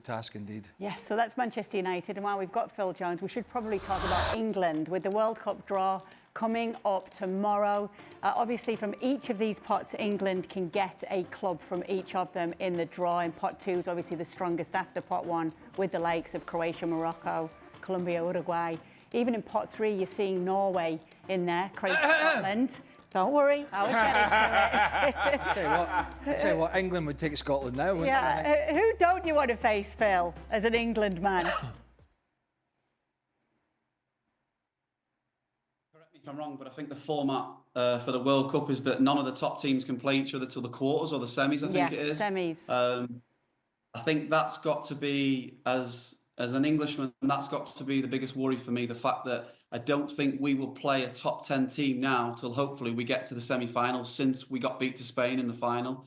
task indeed. Yes, so that's Manchester United. And while we've got Phil Jones, we should probably talk about England with the World Cup draw coming up tomorrow. Obviously, from each of these pots, England can get a club from each of them in the draw. And pot 2 is obviously the strongest after pot 1, with the likes of Croatia, Morocco, Colombia, Uruguay. Even in pot 3, you're seeing Norway in there, Croatia, Scotland. Don't worry, I was getting to it. I'll tell you what, England would take Scotland now, wouldn't they? Who don't you want to face, Phil, as an England man? If I'm wrong, but I think the format for the World Cup is that none of the top teams can play each other till the quarters or the semis, I think it is. Semis. I think that's got to be, as an Englishman, that's got to be the biggest worry for me, the fact that I don't think we will play a top 10 team now till hopefully we get to the semi-finals, since we got beat to Spain in the final.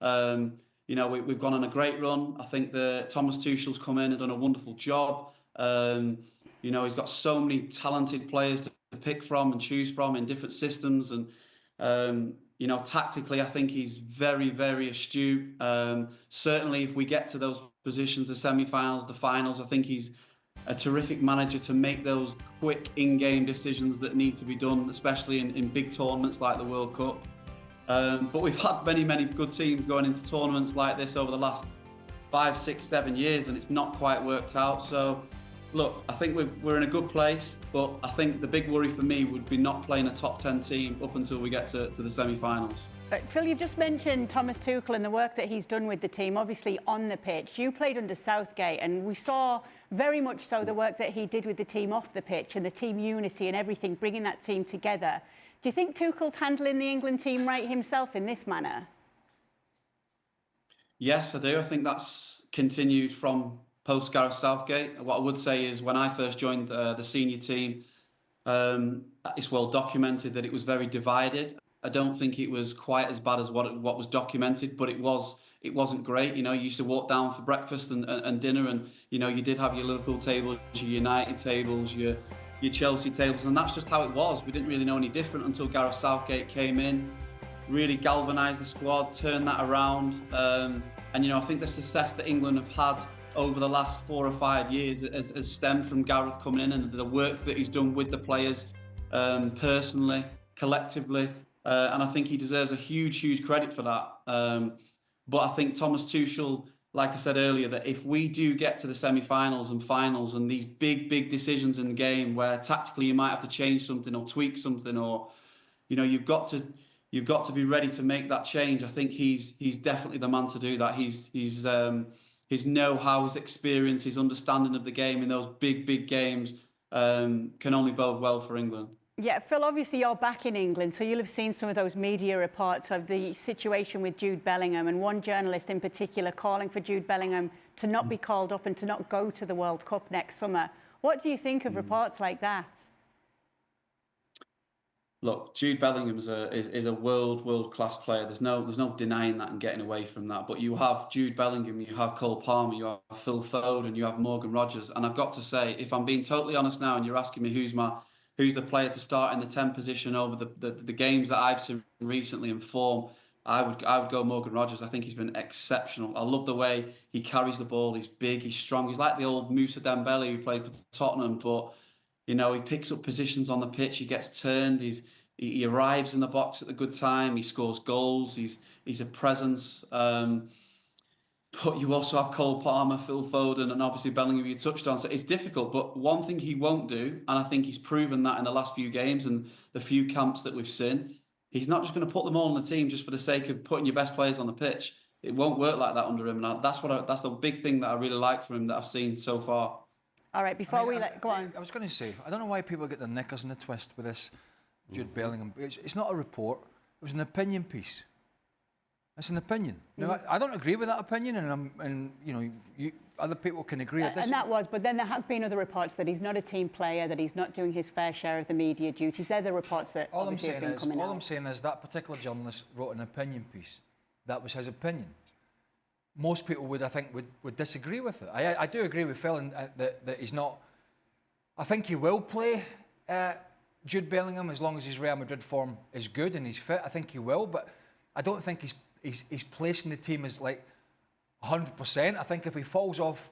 You know, we've gone on a great run. I think that Thomas Tuchel's come in and done a wonderful job. You know, he's got so many talented players to pick from and choose from in different systems, and you know, tactically I think he's very, very astute. Certainly if we get to those positions, the semi-finals, the finals, I think he's a terrific manager to make those quick in-game decisions that need to be done, especially in big tournaments like the World Cup. But we've had many good teams going into tournaments like this over the last 5, 6, 7 years, and it's not quite worked out. So look, I think we're in a good place, but I think the big worry for me would be not playing a top 10 team up until we get to the semi-finals. Phil, you've just mentioned Thomas Tuchel and the work that he's done with the team, obviously on the pitch. You played under Southgate, and we saw very much so the work that he did with the team off the pitch and the team unity and everything, bringing that team together. Do you think Tuchel's handling the England team right himself in this manner? Yes, I do. I think that's continued from post-Gareth Southgate. What I would say is when I first joined the senior team, it's well documented that it was very divided. I don't think it was quite as bad as what was documented, but it wasn't great. You know, you used to walk down for breakfast and dinner, and you know, you did have your Liverpool tables, your United tables, your Chelsea tables, and that's just how it was. We didn't really know any different until Gareth Southgate came in, really galvanised the squad, turned that around, and you know, I think the success that England have had over the last 4 or 5 years has stemmed from Gareth coming in and the work that he's done with the players, personally, collectively. And I think he deserves a huge credit for that. But I think Thomas Tuchel, like I said earlier, that if we do get to the semi-finals and finals and these big decisions in the game where tactically you might have to change something or tweak something, or you know, you've got to be ready to make that change. I think he's definitely the man to do that. His know-how, his experience, his understanding of the game in those big games can only bode well for England. Yeah, Phil, obviously you're back in England, so you'll have seen some of those media reports of the situation with Jude Bellingham, and one journalist in particular calling for Jude Bellingham to not be called up and to not go to the World Cup next summer. What do you think of reports like that? Look, Jude Bellingham is a world-class player. There's no denying that and getting away from that. But you have Jude Bellingham, you have Cole Palmer, you have Phil Foden, you have Morgan Rogers, and I've got to say, if I'm being totally honest now, and you're asking me who's the player to start in the 10 position over the games that I've seen recently in form, I would go Morgan Rogers. I think he's been exceptional. I love the way he carries the ball. He's big, he's strong. He's like the old Moussa Dembele who played for Tottenham, but you know, he picks up positions on the pitch, he gets turned, he arrives in the box at the good time, he scores goals, he's a presence. But you also have Cole Palmer, Phil Foden, and obviously Bellingham you touched on. So it's difficult, but one thing he won't do, and I think he's proven that in the last few games and the few camps that we've seen, he's not just going to put them all on the team just for the sake of putting your best players on the pitch. It won't work like that under him. And that's the big thing that I really like from him that I've seen so far. All right, before go on. I was going to say, I don't know why people get their knickers in a twist with this Jude Bellingham. It's not a report. It was an opinion piece. It's an opinion. Now, I don't agree with that opinion, and you know, other people can agree. And that was, but then there have been other reports that he's not a team player, that he's not doing his fair share of the media duties. They're the reports that obviously have been coming out. All I'm saying is that particular journalist wrote an opinion piece. That was his opinion. Most people would disagree with it. I do agree with Phil that he's not. I think he will play Jude Bellingham as long as his Real Madrid form is good and he's fit. I think he will, but I don't think he's placing the team as like 100%. I think if he falls off,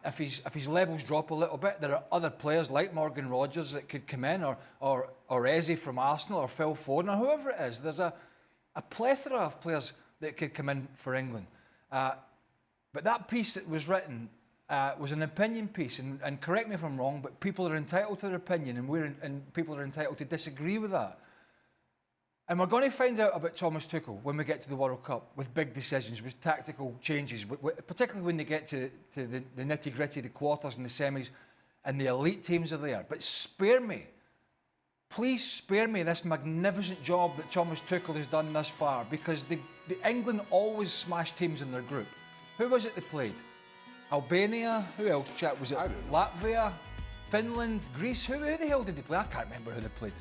if his levels drop a little bit, there are other players like Morgan Rogers that could come in, or Eze from Arsenal, or Phil Foden, or whoever it is. There's a plethora of players that could come in for England. But that piece that was written was an opinion piece, and correct me if I'm wrong, but people are entitled to their opinion, and people are entitled to disagree with that. And we're going to find out about Thomas Tuchel when we get to the World Cup, with big decisions, with tactical changes, particularly when they get to the nitty-gritty, the quarters and the semis, and the elite teams are there. But spare me, please spare me this magnificent job that Thomas Tuchel has done thus far, because the England always smash teams in their group. Who was it they played? Albania? Who else? Was it Latvia? Finland? Greece? Who the hell did they play? I can't remember who they played.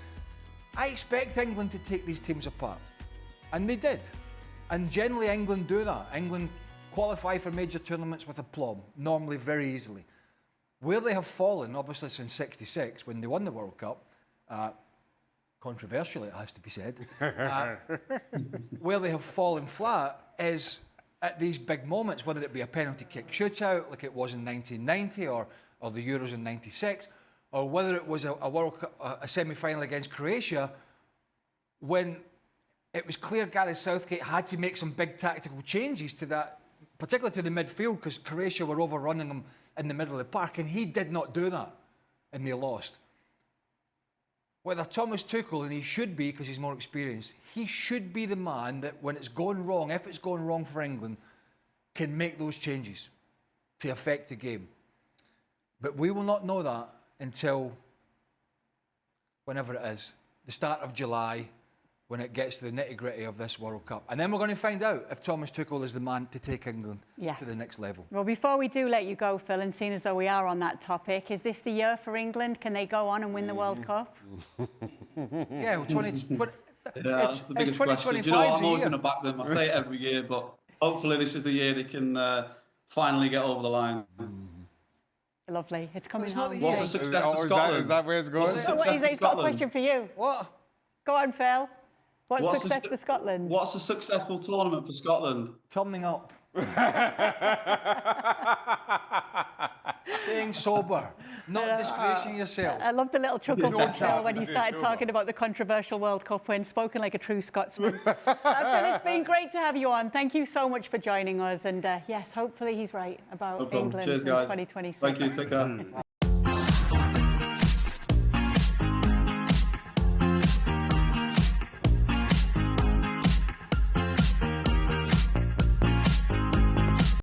I expect England to take these teams apart. And they did. And generally England do that. England qualify for major tournaments with aplomb, normally very easily. Where they have fallen, obviously since '66, when they won the World Cup, controversially it has to be said, where they have fallen flat is at these big moments, whether it be a penalty kick shootout like it was in 1990 or the Euros in '96, or whether it was a World Cup, a semi-final against Croatia, when it was clear Gareth Southgate had to make some big tactical changes to that, particularly to the midfield, because Croatia were overrunning them in the middle of the park, and he did not do that, and they lost. Whether Thomas Tuchel, and he should be because he's more experienced, he should be the man that when it's going wrong, if it's going wrong for England, can make those changes to affect the game. But we will not know that until whenever it is, the start of July, when it gets to the nitty-gritty of this World Cup. And then we're going to find out if Thomas Tuchel is the man to take England to the next level. Well, before we do let you go, Phil, and seeing as though we are on that topic, is this the year for England? Can they go on and win the World Cup? Yeah, well, that's the biggest question. Do you know what? I'm always going to back them. I say it every year, but hopefully this is the year they can finally get over the line. Lovely. It's coming home. What's the success for Scotland? Is that where it's going? He's got a question for you. What? Go on, Phil. What's success for Scotland? What's a successful tournament for Scotland? Turning up. Staying sober. Not disgracing yourself. I love the little chuckle from Phil when he started talking about the controversial World Cup win, spoken like a true Scotsman. Phil, it's been great to have you on. Thank you so much for joining us. And yes, hopefully he's right about England in 2026. Thank you. Take care.